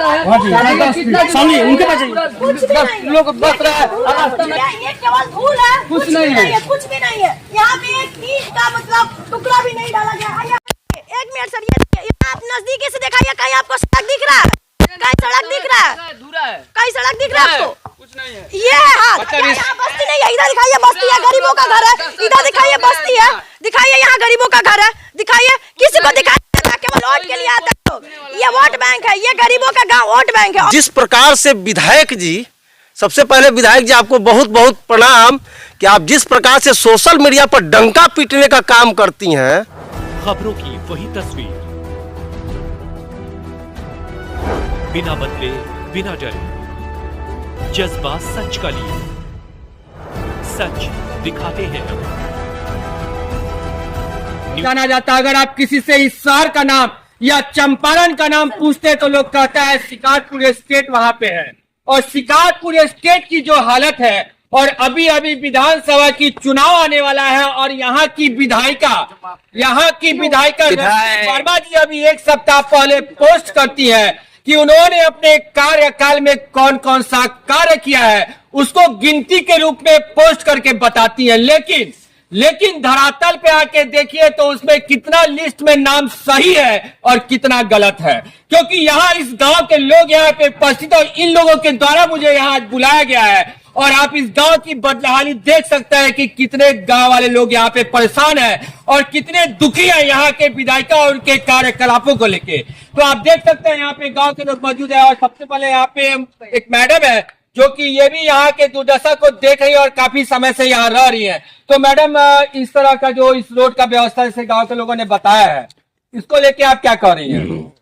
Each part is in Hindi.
रास्ता है। सामने उनके पास लोग बस रहा है, रास्ता में ये केवल धूल है, कुछ नहीं है, कुछ भी नहीं है। यहाँ पे एक ईंट का मतलब टुकड़ा भी नहीं डाला गया। एक मिनट सर, ये आप नजदीकी से दिखाइए, कहीं आपको सड़क दिख रहा है? कहीं सड़क दिख रहा है? कहीं सड़क दिख रहा है आपको? कुछ नहीं है। ये है हाथ, यहाँ बस्ती नहीं है, इधर दिखाइए बस्ती है, गरीबों का घर है। इधर दिखाइए बस्ती है, दिखाइए यहाँ गरीबों का घर है, दिखाइए। किसी को दिखाई केवल वोट के लिए आता है। ये वोट बैंक है, ये गरीबों का गाँव वोट बैंक है। जिस प्रकार से विधायक जी, सबसे पहले विधायक जी आपको बहुत बहुत प्रणाम कि आप जिस प्रकार से सोशल मीडिया पर डंका पीटने का काम करती हैं। खबरों की वही तस्वीर, बिना बदले बिना डरे, जज्बा सच का लिए, सच दिखाते हैं। जाना जाता। अगर आप किसी से इस शहर का नाम या चंपारण का नाम पूछते तो लोग कहता है शिकारपुर स्टेट वहां पे है। और शिकारपुर स्टेट की जो हालत है, और अभी अभी विधानसभा की चुनाव आने वाला है, और यहाँ की विधायिका वर्मा जी अभी एक सप्ताह पहले पोस्ट करती है कि उन्होंने अपने कार्यकाल में कौन कौन सा कार्य किया है, उसको गिनती के रूप में पोस्ट करके बताती है। लेकिन धरातल पे आके देखिए तो उसमें कितना लिस्ट में नाम सही है और कितना गलत है। क्योंकि यहाँ इस गांव के लोग यहाँ पे उपस्थित, और इन लोगों के द्वारा मुझे यहाँ आज बुलाया गया है, और आप इस गांव की बदहाली देख सकते हैं कि कितने गांव वाले लोग यहाँ पे परेशान हैं और कितने दुखी हैं यहाँ के विधायिका और उनके कार्यकलापों को लेके। तो आप देख सकते हैं यहाँ पे गांव के लोग मौजूद है। और सबसे पहले यहाँ पे एक मैडम है जो कि ये भी यहाँ के दुर्दशा को देख रही है और काफी समय से यहाँ रह रही है। तो मैडम, इस तरह का जो इस रोड का व्यवस्था जैसे गांव के लोगों ने बताया है, इसको लेके आप क्या कह रही हैं?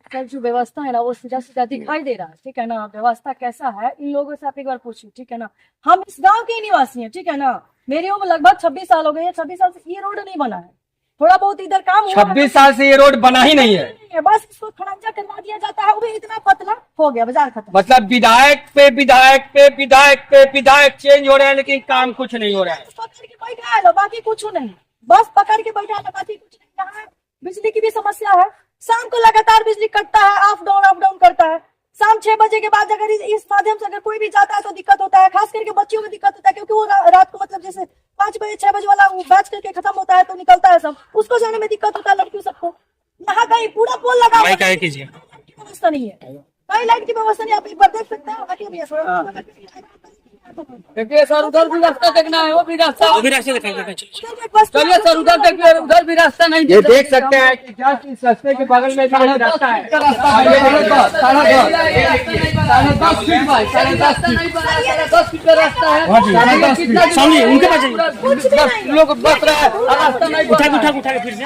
सर, जो व्यवस्था है ना वो सीधा सीधा दिखाई दे रहा है, ठीक है ना। व्यवस्था कैसा है इन लोगों से आप एक बार पूछिए, ठीक है ना। हम इस गांव के निवासी हैं, ठीक है ना। मेरी उम्र लगभग 26 साल हो गई है। 26 साल से ये रोड नहीं बना है। थोड़ा बहुत इधर काम हुआ 26 साल से ये रोड बना ही नहीं है। बस इसको खड़ंजा करवा दिया जाता है, वो भी इतना पतला हो गया, बाजार खत्म। मतलब विधायक चेंज हो रहे हैं, लेकिन काम कुछ नहीं हो रहा है। पकड़ के बैठा है, बाकी कुछ नहीं। बस पकड़ के बैठा है, बाकी कुछ नहीं। यहाँ बिजली की भी समस्या है। शाम को लगातार बिजली कटता है, अप डाउन करता है। शाम 6 बजे के बाद अगर इस माध्यम से अगर कोई भी जाता है तो दिक्कत होता है। खास करके बच्चियों को दिक्कत होता है, क्योंकि वो रात को मतलब जैसे 5 बजे 6 बजे वाला बैच करके खत्म होता है तो निकलता है सब, उसको जाने में दिक्कत होता है लड़कियों सबको। यहाँ कहीं पूरा पोल लगा हुआ है, व्यवस्था नहीं है, कहीं लाइट की व्यवस्था नहीं। आप एक बार देख सकते हैं। देखिए सर, उधर भी रास्ता देखना है, वो भी रास्ता दिखाइए। चलिए सर, उधर देखिए, उधर भी रास्ता नहीं। ये देख सकते हैं कि जस्ट इस रास्ते के बगल में भी रास्ता है। 10.5 फीट का रास्ता है। सामने उनके पास लोग बस रहा है, रास्ता नहीं। उठा फिर से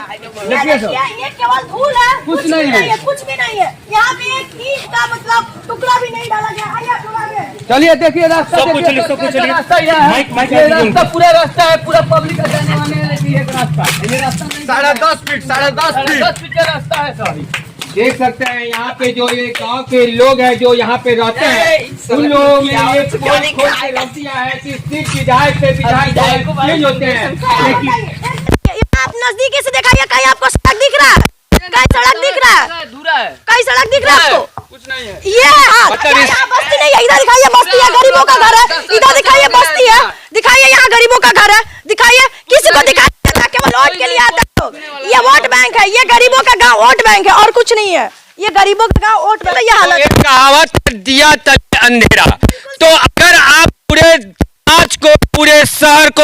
देखिए सर, ये केवल धूल है, कुछ नहीं है, कुछ भी नहीं है। यहाँ पे एक ईंट का मतलब टुकड़ा भी नहीं डाला गया। चलिए देखिए रास्ता, रास्ता पूरा रास्ता है, पूरा पब्लिक का जाने वाले है। एक रास्ता, ये रास्ता 10.5 फीट का रास्ता है सर। देख सकते हैं यहाँ पे जो ये गांव के लोग हैं जो यहाँ पे रहते हैं, उन लोगों में ये गलतियाँ है कि सिर्फ विधायक से विधायक चेंज होते हैं। आप नजदीकी से दिखाइए, कहीं आपको सड़क दिख रहा है? कहीं सड़क दिख रहा है? कहीं सड़क दिख रहा है आपको? कुछ नहीं है। ये है हाथ, यहाँ बस्ती नहीं है, इधर दिखाइए बस्ती है, गरीबों का घर है। इधर दिखाइए बस्ती है, दिखाइए यहाँ गरीबों का घर है, दिखाइए। किसी को दिखाई केवल वोट के लिए आता है। ये वोट बैंक है, ये गरीबों का गाँव वोट बैंक है, और कुछ नहीं है। ये गरीबों का गाँव वोट बैंक। ये हालत एक कहावत, दिया तले अंधेरा। तो अगर आप पूरे आज को, पूरे शहर को,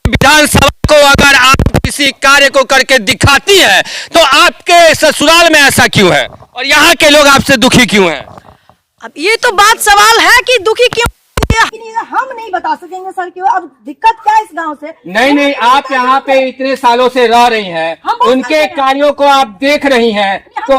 विधानसभा को अगर आप किसी कार्य को करके दिखाती है तो आपके ससुराल में ऐसा क्यों है और यहाँ के लोग आपसे दुखी क्यों हैं? अब ये तो बात सवाल है कि दुखी क्यों। हम नहीं बता सकेंगे सर क्यों। अब दिक्कत क्या है इस गांव से? नहीं, आप यहाँ पे इतने सालों से रह रही हैं, उनके कार्यों को आप देख रही हैं, तो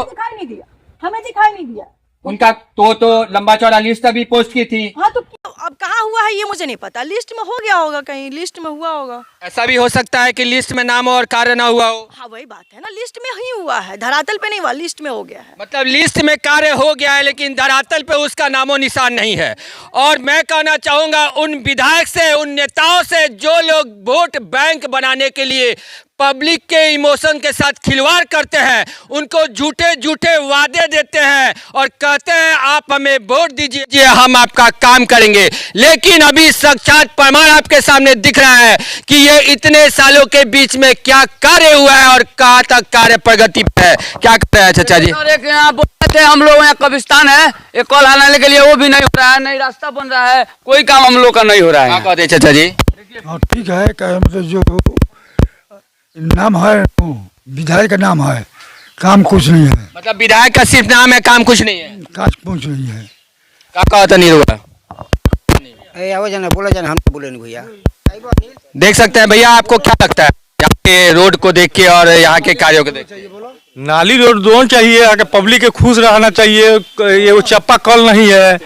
हमें दिखाई नहीं दिया। उनका तो लंबा चौड़ा लिस्ट अभी पोस्ट की थी। हाँ, तो अब कहाँ हुआ है ये मुझे नहीं पता। लिस्ट में हो गया होगा, कहीं लिस्ट में हुआ होगा। ऐसा भी हो सकता है कि लिस्ट में नाम और कार्य ना हुआ हो। हाँ, वही बात है ना, लिस्ट में ही हुआ है, धरातल पे नहीं हुआ, लिस्ट में हो गया है। मतलब लिस्ट में कार्य हो गया है लेकिन धरातल पे उसका नामो निशान नहीं है। और मैं कहना चाहूंगा उन विधायक से, उन नेताओं से जो लोग वोट बैंक बनाने के लिए पब्लिक के इमोशन के साथ खिलवाड़ करते हैं, उनको झूठे झूठे वादे देते हैं और कहते हैं आप हमें वोट दीजिए, हम आपका काम करेंगे। लेकिन अभी साक्षात प्रमाण आपके सामने दिख रहा है कि ये इतने सालों के बीच में क्या कार्य हुआ है और कहाँ तक कार्य प्रगति पे है। क्या कर रहे हैं चाचा जी? और एक यहाँ बोलते हैं हम लोग यहाँ कब्रिस्तान है, एक कॉल आने के लिए वो भी नहीं हो रहा है, नहीं रास्ता बन रहा है, कोई काम हम लोग का नहीं हो रहा है। क्या कहते हैं चाचा जी? हाँ ठीक है, मतलब जो नाम है विधायक का नाम है, काम कुछ नहीं है। मतलब विधायक का सिर्फ नाम है, काम कुछ नहीं है। काज कुछ नहीं है। क्या कहा था नीरुआ? बोला जाना, हम तो बोले नहीं भैया। देख सकते हैं भैया, आपको क्या लगता है यहाँ के रोड को देख के और यहाँ के कार्यों को देख के? नाली रोड दोनों चाहिए, आगे पब्लिक के खुश रहना चाहिए। ये वो चप्पा कल नहीं है,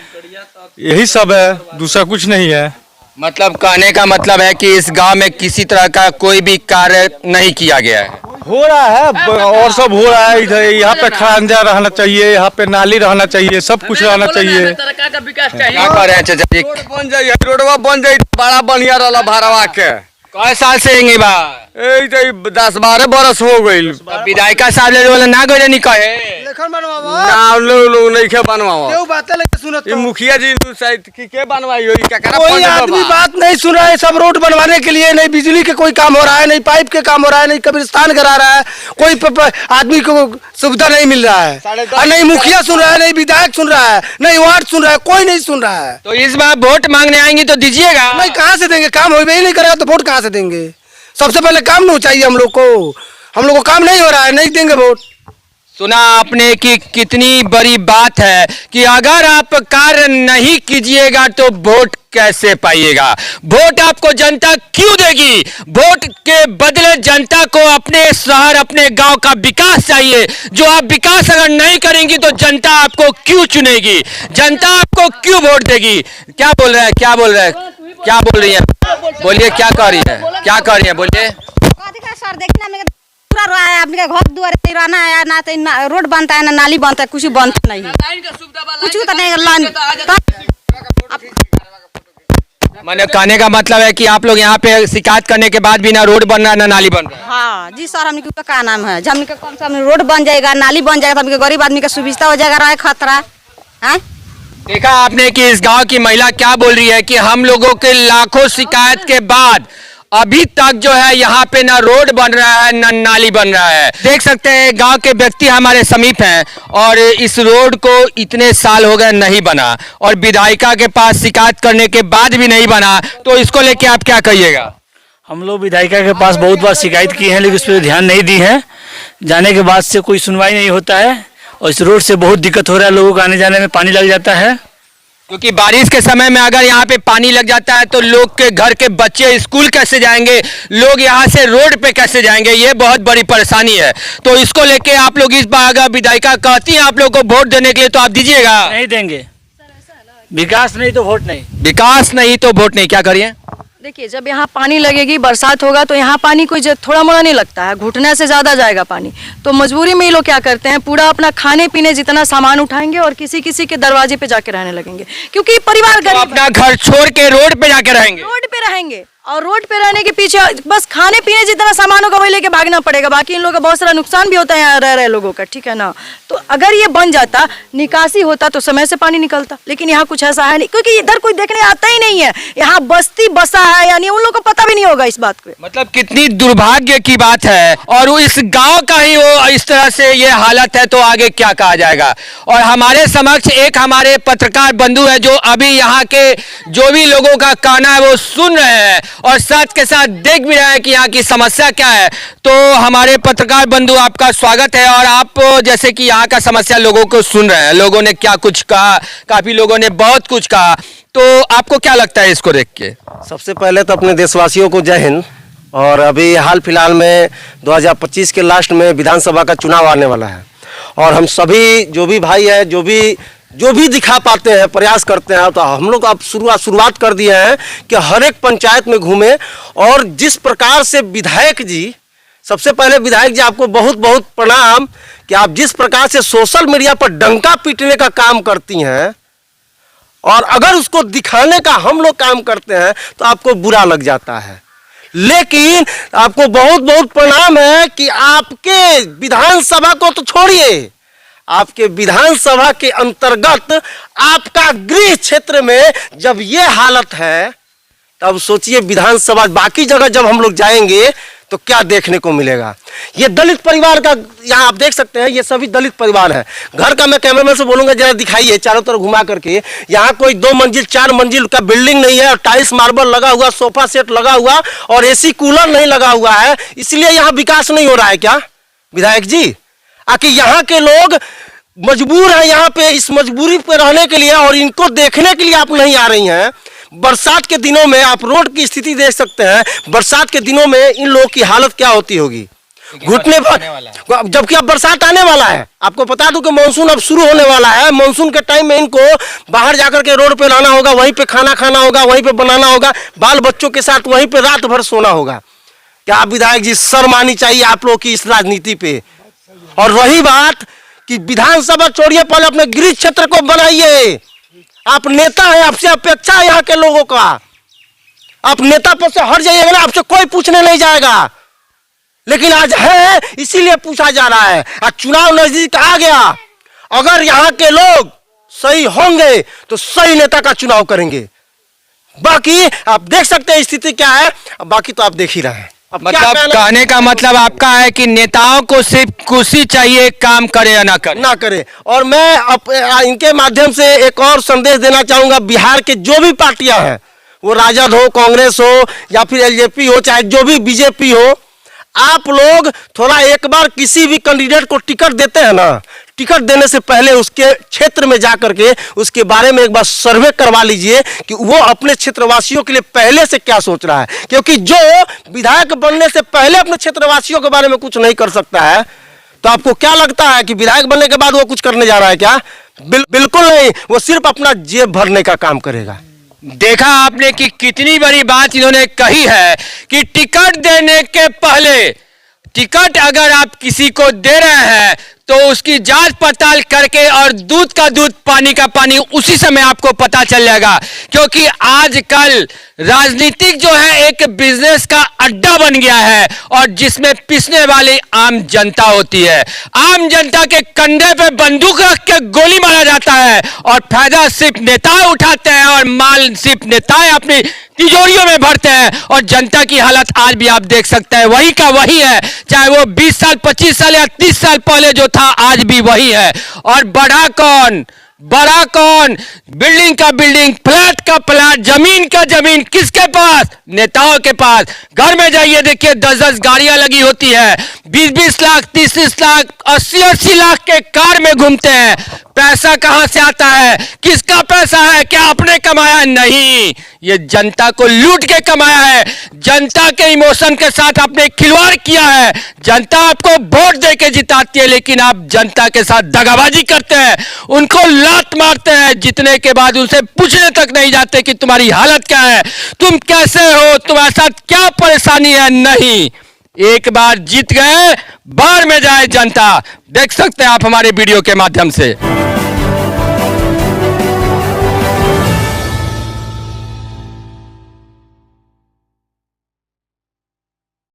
यही सब है, दूसरा कुछ नहीं है। मतलब कहने का मतलब है कि इस गांव में किसी तरह का कोई भी कार्य नहीं किया गया है। हो रहा है और सब हो रहा है। इधर यहाँ पे खंजा रहना चाहिए, यहाँ पे नाली रहना चाहिए, सब कुछ रहना चाहिए। क्या कह रहे हैं चाचा जी? बन जाइए, रोडवा बन जाइए, बड़ा बढ़िया रहा भाड़वा के। कई साल से यही बा? 10-12 बरस हो गई। विधायिका साहब ले वाला ना गए नहीं कहे नाम लोग नहीं के बनवाओ। ये मुखिया जी के बनवाई हो, कोई आदमी बात नहीं सुन रहा है। सब रोड बनवाने के लिए, नहीं बिजली के कोई काम हो रहा है, नहीं पाइप के काम हो रहा है, नहीं कब्रिस्तान करा रहा है, कोई आदमी को सुविधा नहीं मिल रहा है। और नहीं मुखिया सुन रहा है, नहीं विधायक सुन रहा है, नहीं वार्ड सुन रहा है, कोई नहीं सुन रहा है। तो इस बार वोट मांगने आएंगी तो दीजिएगा? नहीं, कहाँ से देंगे? काम हो ही नहीं करेगा तो वोट कहाँ से देंगे? सबसे पहले काम नहीं चाहिए हम लोग को काम नहीं हो रहा है, नहीं देंगे वोट। सुना आपने कि कितनी बड़ी बात है कि अगर आप कार्य नहीं कीजिएगा तो वोट कैसे पाइएगा? वोट आपको जनता क्यों देगी? वोट के बदले जनता को अपने शहर, अपने गांव का विकास चाहिए। जो आप विकास अगर नहीं करेंगी तो जनता आपको क्यों चुनेगी? जनता आपको क्यों वोट देगी? क्या बोल रहे हैं, क्या बोल रहे हैं, क्या बोल रही है? बोलिए, क्या कह रही है, क्या कह रही है? बोलिए। सर देखना पूरा रहा है, अपने घर दुआर रहना है ना, तो रोड बनता है ना नाली बनता है, कुछ बनता नहीं है, कुछ तो नहीं। मैंने कहने का मतलब है कि आप लोग यहाँ पे शिकायत करने के बाद भी ना रोड बन रहा है ना नाली बन रहा है। हाँ जी सर, हमने का क्या नाम है, हमने कम से कम रोड बन जाएगा, नाली बन जाएगा, तो गरीब आदमी का सुविधा हो जाएगा, रहा खतरा है। देखा आपने कि इस गांव की महिला क्या बोल रही है कि हम लोगों के लाखों शिकायत के बाद अभी तक जो है यहाँ पे ना रोड बन रहा है ना नाली बन रहा है। देख सकते हैं गांव के व्यक्ति हमारे समीप हैं और इस रोड को इतने साल हो गए नहीं बना और विधायिका के पास शिकायत करने के बाद भी नहीं बना, तो इसको लेके आप क्या कहिएगा? हम लोग विधायिका के पास बहुत बार शिकायत की है, लेकिन उस पर ध्यान नहीं दी है। जाने के बाद से कोई सुनवाई नहीं होता है और इस रोड से बहुत दिक्कत हो रहा है, लोगों को आने जाने में पानी लग जाता है। क्योंकि बारिश के समय में अगर यहाँ पे पानी लग जाता है तो लोग के घर के बच्चे स्कूल कैसे जाएंगे, लोग यहाँ से रोड पे कैसे जाएंगे, ये बहुत बड़ी परेशानी है। तो इसको लेके आप लोग इस बार अगर विधायिका कहती है आप लोग को वोट देने के लिए तो आप दीजिएगा? नहीं देंगे। विकास नहीं तो वोट नहीं, विकास नहीं तो वोट नहीं। क्या करिए? देखिए, जब यहाँ पानी लगेगी, बरसात होगा तो यहाँ पानी कोई थोड़ा मोड़ा नहीं लगता है, घुटने से ज्यादा जाएगा पानी। तो मजबूरी में ये लोग क्या करते हैं, पूरा अपना खाने पीने जितना सामान उठाएंगे और किसी किसी के दरवाजे पे जाके रहने लगेंगे, क्योंकि परिवार तो अपना घर छोड़ के रोड पे जाके रहेंगे। रोड पे रहेंगे और रोड पे रहने के पीछे बस खाने पीने जितना सामान होगा वही लेके भागना पड़ेगा। बाकी इन लोगों का बहुत सारा नुकसान भी होता है यहाँ रह रहे लोगों का, ठीक है ना। तो अगर ये बन जाता, निकासी होता तो समय से पानी निकलता, लेकिन यहाँ कुछ ऐसा है नहीं, क्योंकि इधर कोई देखने आता ही नहीं है। यहाँ बस्ती बसा है, यानी उन लोगों को पता भी नहीं होगा इस बात को। मतलब कितनी दुर्भाग्य की बात है। और वो इस गांव का ही वो इस तरह से ये हालत है तो आगे क्या कहा जाएगा। और हमारे समक्ष एक हमारे पत्रकार बंधु है जो अभी यहाँ के जो भी लोगों का कहना है वो सुन रहे हैं और साथ के साथ देख भी रहे हैं कि यहाँ की समस्या क्या है। तो हमारे पत्रकार बंधु, आपका स्वागत है। और आप जैसे कि यहाँ का समस्या लोगों को सुन रहे हैं, लोगों ने क्या कुछ कहा, काफी लोगों ने बहुत कुछ कहा, तो आपको क्या लगता है इसको देख के? सबसे पहले तो अपने देशवासियों को जय हिंद। और अभी हाल फिलहाल में 2025 के लास्ट में विधानसभा का चुनाव आने वाला है और हम सभी जो भी भाई है, जो भी दिखा पाते हैं, प्रयास करते हैं, तो हम लोग अब शुरुआत कर दिए हैं कि हर एक पंचायत में घूमे। और जिस प्रकार से विधायक जी, सबसे पहले विधायक जी आपको बहुत बहुत प्रणाम कि आप जिस प्रकार से सोशल मीडिया पर डंका पीटने का काम करती हैं और अगर उसको दिखाने का हम लोग काम करते हैं तो आपको बुरा लग जाता है। लेकिन आपको बहुत बहुत प्रणाम है कि आपके विधानसभा को तो छोड़िए, आपके विधानसभा के अंतर्गत आपका गृह क्षेत्र में जब ये हालत है, तब सोचिए विधानसभा बाकी जगह जब हम लोग जाएंगे तो क्या देखने को मिलेगा। ये दलित परिवार का, यहाँ आप देख सकते हैं, ये सभी दलित परिवार है। घर का मैं कैमरामैन से बोलूंगा जरा दिखाइए चारों तरफ घुमा करके। यहाँ कोई 2 मंजिल 4 मंजिल का बिल्डिंग नहीं है, और टाइल्स मार्बल लगा हुआ, सोफा सेट लगा हुआ, और एसी कूलर नहीं लगा हुआ है। इसलिए यहाँ विकास नहीं हो रहा है क्या विधायक जी? आखिर यहाँ के लोग मजबूर हैं यहाँ पे, इस मजबूरी पे रहने के लिए, और इनको देखने के लिए आप नहीं आ रही हैं। बरसात के दिनों में आप रोड की स्थिति देख सकते हैं, बरसात के दिनों में इन लोगों की हालत क्या होती होगी, घुटने पर, जबकि अब बरसात आने वाला है। आपको बता दूं कि मानसून अब शुरू होने वाला है। मानसून के टाइम में इनको बाहर जाकर के रोड पे रहना होगा, वहीं पे खाना खाना होगा, वहीं पे बनाना होगा, बाल बच्चों के साथ वहीं पे रात भर सोना होगा। क्या विधायक जी शर्म आनी चाहिए आप लोग की इस राजनीति पे। और रही बात कि विधानसभा छोड़िए, पहले अपने गृह क्षेत्र को बनाइए। आप नेता हैं, आपसे अपेक्षा है यहाँ के लोगों का। आप नेता पद से हट जाइएगा ना, आपसे कोई पूछने नहीं जाएगा। लेकिन आज है इसीलिए पूछा जा रहा है। आज चुनाव नजदीक आ गया, अगर यहाँ के लोग सही होंगे तो सही नेता का चुनाव करेंगे। बाकी आप देख सकते हैं स्थिति क्या है, बाकी तो आप देख ही रहे हैं। मतलब कहने का मतलब आपका है कि नेताओं को सिर्फ कुर्सी चाहिए, काम करे या ना करे। और मैं इनके माध्यम से एक और संदेश देना चाहूंगा, बिहार के जो भी पार्टियां हैं, वो राजद हो, कांग्रेस हो, या फिर एलजेपी हो, चाहे जो भी बीजेपी हो, आप लोग थोड़ा एक बार किसी भी कैंडिडेट को टिकट देते हैं ना, टिकट देने से पहले उसके क्षेत्र में जाकर के उसके बारे में एक बार सर्वे करवा लीजिए कि वो अपने क्षेत्रवासियों के लिए पहले से क्या सोच रहा है। क्योंकि जो विधायक बनने से पहले अपने क्षेत्रवासियों के बारे में कुछ नहीं कर सकता है, तो आपको क्या लगता है कि विधायक बनने के बाद वो कुछ करने जा रहा है क्या? बिल्कुल नहीं, वो सिर्फ अपना जेब भरने का काम करेगा। देखा आपने कि कितनी बड़ी बात इन्होंने कही है कि टिकट देने के पहले, टिकट अगर आप किसी को दे रहे हैं तो उसकी जांच पड़ताल करके, और दूध का दूध पानी का पानी उसी समय आपको पता चल जाएगा। क्योंकि आजकल राजनीतिक जो है एक बिजनेस का अड्डा बन गया है, और जिसमें पिसने वाली आम जनता होती है। आम जनता के कंधे पे बंदूक रख के गोली मारा जाता है, और फायदा सिर्फ नेता उठाते हैं, और माल सिर्फ नेताएं अपनी तिजोरियों में भरते हैं। और जनता की हालत आज भी आप देख सकते हैं वही का वही है, चाहे वो 20 साल 25 साल या 30 साल पहले जो था, आज भी वही है। और बड़ा कौन, बड़ा कौन, बिल्डिंग का बिल्डिंग, फ्लैट का फ्लैट, जमीन का जमीन किसके पास? नेताओं के पास। घर में जाइए देखिए 10-10 गाड़ियां लगी होती है, 20-20 लाख 30-30 लाख 80-80 लाख के कार में घूमते हैं। पैसा कहां से आता है? किसका पैसा है? क्या आपने कमाया? नहीं, ये जनता को लूट के कमाया है। जनता के इमोशन के साथ आपने खिलवाड़ किया है। जनता आपको वोट दे के जिताती है, लेकिन आप जनता के साथ दगाबाजी करते हैं, उनको लात मारते हैं, जीतने के बाद उनसे पूछने तक नहीं जाते कि तुम्हारी हालत क्या है, तुम कैसे हो, तुम्हारे साथ क्या परेशानी है। नहीं, एक बार जीत गए, बाहर में जाए जनता। देख सकते हैं आप हमारे वीडियो के माध्यम से।